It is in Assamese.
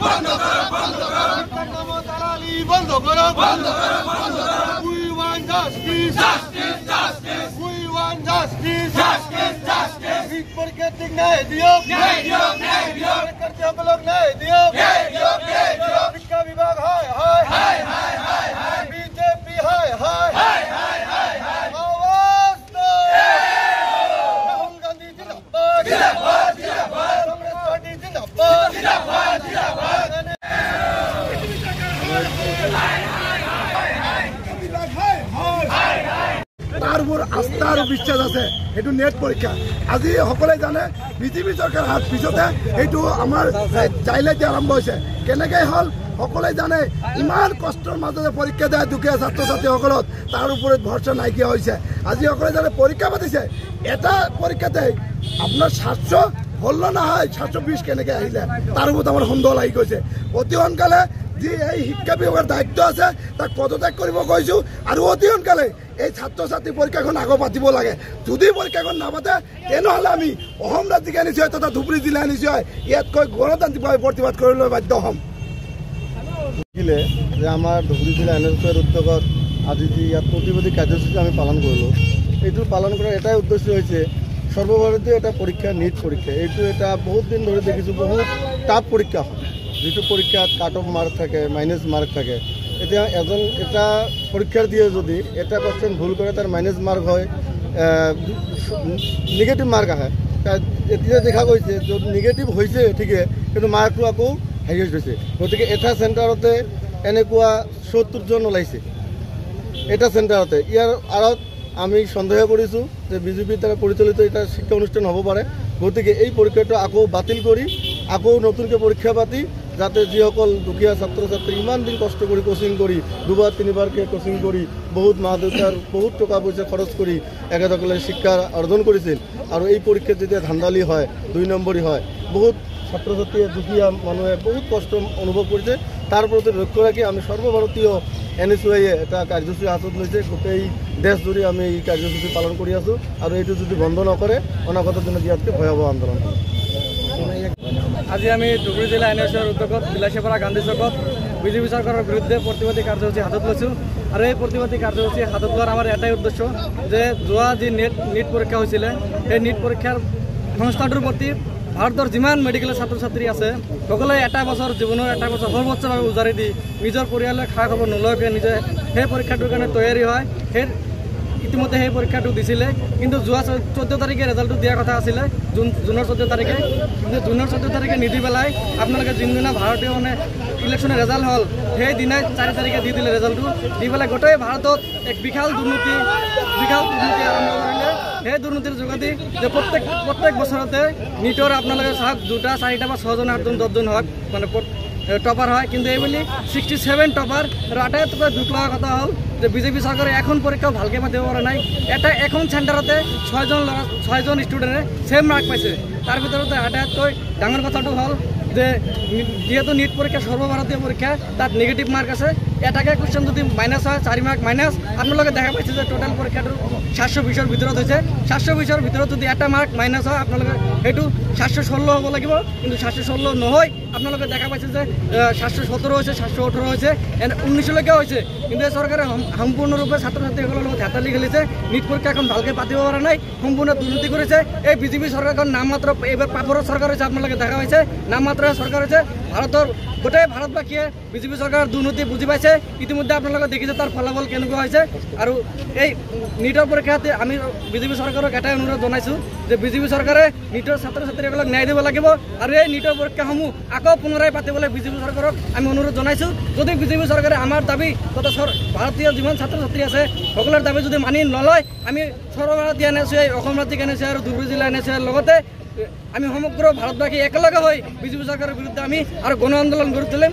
করো শিক্ষার নামে দালালি বন্ধ করো উই ওয়ান্ট জাস্টিস উই ওয়ান্ট জাস্টিস নিট পরীক্ষার ঠিক ন্যায় দিও শিক্ষার্থী অবলোক ন্যায় দিও শিক্ষা বিভাগ হয় বিজেপি হয় আওয়াজ দো রাহুল গান্ধী জিন্দাবাদ কংগ্রেস পার্টি জিন্দাবাদ তার উপর আস্থা আর বিশ্বাস আছে এইটো নেট পরীক্ষা আজি সকলে জানে বিজেপি চৰকাৰ হাত পিছতে এইটো আমাৰ চাইলেঞ্জ আৰম্ভ হৈছে কেনেকৈ হ'ল সকলে জানে ইমান কষ্টৰ মাজতে পৰীক্ষা দিয়া দুখীয়া ছাত্ৰ ছাত্ৰীসকলত তাৰ ওপৰত ভৰসা নাইকিয়া হৈছে আজি সকলে জানে পৰীক্ষা পাতিছে এটা পৰীক্ষাতে আপোনাৰ 700 হল নহয় 720 কেনেকৈ আহিলে তাৰ ওপৰত আমাৰ সন্দেহ লাগি গৈছে অতি সোনকালে যি এই শিক্ষা বিভাগৰ দায়িত্ব আছে তাক পদত্যাগ কৰিব কৈছোঁ আৰু অতি সোনকালে এই ছাত্ৰ ছাত্ৰী পৰীক্ষাখন আগত পাতিব লাগে যদি পৰীক্ষাখন নাপাতে তেনেহ'লে আমি অসম ৰাজ্যিক নিশ্চয় তথা ধুবুৰী জিলা নিশ্চয় ইয়াতকৈ গণতান্ত্ৰিকভাৱে প্ৰতিবাদ কৰিবলৈ বাধ্য হ'ম যে আমাৰ ধুবুৰী জিলা NSSৰ উদ্যোগত আজি যি ইয়াত প্ৰতিবাদী কাৰ্যসূচী আমি পালন কৰিলোঁ এইটো পালন কৰাৰ এটাই উদ্দেশ্য হৈছে সৰ্বভাৰতীয় এটা পৰীক্ষা নিট পৰীক্ষা এইটো এটা বহুত দিন ধৰি দেখিছোঁ বহুত টাফ পৰীক্ষা হয় যিটো পৰীক্ষাত কাট অফ মাৰ্ক থাকে মাইনাছ মাৰ্ক থাকে এতিয়া এটা পৰীক্ষাৰ্থীয়ে যদি এটা কোৱেশ্যন ভুল কৰে তাৰ মাইনাছ মাৰ্ক হয় নিগেটিভ মাৰ্ক আহে এতিয়া দেখা গৈছে য'ত নিগেটিভ হৈছে ঠিকে কিন্তু মাৰ্কটো আকৌ হেৰি হৈছে গতিকে এটা চেণ্টাৰতে এনেকুৱা ৭০ জন ওলাইছে এটা চেণ্টাৰতে ইয়াৰ আঁৰত আমি সন্দেহ কৰিছোঁ যে বিজেপিৰ দ্বাৰা পৰিচালিত এটা শিক্ষা অনুষ্ঠান হ'ব পাৰে গতিকে এই পৰীক্ষাটো আকৌ বাতিল কৰি আকৌ নতুনকৈ পৰীক্ষা পাতি যাতে যিসকল দুখীয়া ছাত্ৰ ছাত্ৰী ইমান দিন কষ্ট কৰি কোচিং কৰি দুবাৰ তিনিবাৰকৈ কোচিং কৰি বহুত মা দেউতাৰ বহুত টকা পইচা খৰচ কৰি এখেতসকলে শিক্ষা অৰ্জন কৰিছিল আৰু এই পৰীক্ষাত যেতিয়া ধান্দালি হয় 2 নম্বৰী হয় বহুত ছাত্ৰ ছাত্ৰীয়ে দুখীয়া মানুহে বহুত কষ্ট অনুভৱ কৰিছে তাৰ প্ৰতি লক্ষ্য ৰাখি আমি সৰ্বভাৰতীয় NSY এটা কাৰ্যসূচী হাতত লৈছে গোটেই দেশজুৰি আমি এই কাৰ্যসূচী পালন কৰি আছোঁ আৰু এইটো যদি বন্ধ নকৰে অনাগত দিনত ইয়াতকৈ ভয়াৱহ আন্দোলন হ'ব আজি আমি ধুবুৰী জিলা NSYৰ উদ্যোগত বিলাসীপাৰা গান্ধী চকত বিজেপি চৰকাৰৰ বিৰুদ্ধে প্ৰতিবাদী কাৰ্যসূচী হাতত লৈছোঁ আৰু এই প্ৰতিবাদী কাৰ্যসূচী হাতত লোৱাৰ আমাৰ এটাই উদ্দেশ্য যে যোৱা যি নিট পৰীক্ষা হৈছিলে সেই নিট পৰীক্ষাৰ সংস্থাটোৰ প্ৰতি ভাৰতৰ যিমান মেডিকেল ছাত্ৰ ছাত্ৰী আছে সকলোৱে এটা বছৰ জীৱনৰ এটা বছৰ সৰ্বোচ্চভাৱে উজাৰি দি নিজৰ পৰিয়ালৰ খা খবৰ নলয়কৈ নিজে সেই পৰীক্ষাটোৰ কাৰণে তৈয়াৰী হয় সেই ইতিমধ্যে সেই পৰীক্ষাটো দিছিলে কিন্তু যোৱা 14 তাৰিখে ৰেজাল্টটো দিয়াৰ কথা আছিলে জুনৰ 14 তাৰিখে কিন্তু জুনৰ 14 তাৰিখে নিদি পেলাই আপোনালোকে যোনদিনা ভাৰতীয় মানে ইলেকশ্যনৰ ৰেজাল্ট হ'ল সেইদিনাই 4 তাৰিখে দি দিলে ৰেজাল্টটো দি পেলাই গোটেই ভাৰতত এক বিশাল দুৰ্নীতি আৰম্ভ কৰিলে সেই দুৰ্নীতিৰ যোগেদি যে প্ৰত্যেক বছৰতে নিটৰ আপোনালোকে চাওক 2টা 4টা বা 6জন 8জন 10জন হওক মানে টপাৰ হয় কিন্তু এইবুলি 67 টপাৰ আৰু আটাইতকৈ দুখ লগা কথা হ'ল যে বিজেপি চৰকাৰে এখন পৰীক্ষাও ভালকৈ পাতিব পৰা নাই এখন চেণ্টাৰতে 6জন ষ্টুডেণ্টে ছেম মাৰ্ক পাইছে তাৰ ভিতৰতে আটাইতকৈ ডাঙৰ কথাটো হ'ল যে যেহেতু নিট পৰীক্ষা সৰ্বভাৰতীয় পৰীক্ষা তাত নিগেটিভ মাৰ্ক আছে এটাকে কুৱেশ্যন যদি মাইনাছ হয় 4 মাৰ্ক মাইনাছ আপোনালোকে দেখা পাইছে যে টোটেল পৰীক্ষাটো 720ৰ ভিতৰত হৈছে 720ৰ ভিতৰত যদি এটা মাৰ্ক মাইনাছ হয় আপোনালোকে সেইটো 716 হ'ব লাগিব কিন্তু 716 নহয় আপোনালোকে দেখা পাইছে যে 717 হৈছে 718 হৈছে 19লৈকে হৈছে কিন্তু এই চৰকাৰে সম্পূৰ্ণৰূপে ছাত্ৰ ছাত্ৰীসকলৰ লগত হেতালি খেলিছে নিট পৰীক্ষা এখন ভালকৈ পাতিব পৰা নাই সম্পূৰ্ণ দুৰ্নীতি কৰিছে এই বিজেপি চৰকাৰখন নাম মাত্ৰ এইবাৰ পাপৰৰ চৰকাৰ হৈছে আপোনালোকে দেখা পাইছে নাম মাত্ৰ চৰকাৰ হৈছে ভাৰতৰ গোটেই ভাৰতবাসীয়ে বিজেপি চৰকাৰৰ দুৰ্নীতি বুজি পাইছে ইতিমধ্যে আপোনালোকে দেখিছে তাৰ ফলাফল কেনেকুৱা হৈছে আৰু এই নিটৰ পৰীক্ষাতে আমি বিজেপি চৰকাৰক এটাই অনুৰোধ জনাইছোঁ যে বিজেপি চৰকাৰে নিটৰ ছাত্ৰ ছাত্ৰীসকলক ন্যায় দিব লাগিব আৰু এই নিটৰ পৰীক্ষাসমূহ আকৌ পুনৰাই পাতিবলৈ বিজেপি চৰকাৰক আমি অনুৰোধ জনাইছোঁ যদি বিজেপি চৰকাৰে আমাৰ দাবী তথা ভাৰতীয় যিমান ছাত্ৰ ছাত্ৰী আছে সকলোৰে দাবী যদি মানি নলয় আমি সৰ্বভাৰতীয় NSY অসম ৰাজ্যিক NSY আৰু ধুবুৰী জিলা NSYৰ লগতে আমি সমগ্ৰ ভাৰতবাসী একেলগে হয়ে বিজেপি সৰকাৰেৰ বিৰুদ্ধে আমি আৰ গণ আন্দোলন গড়ে তুলিম।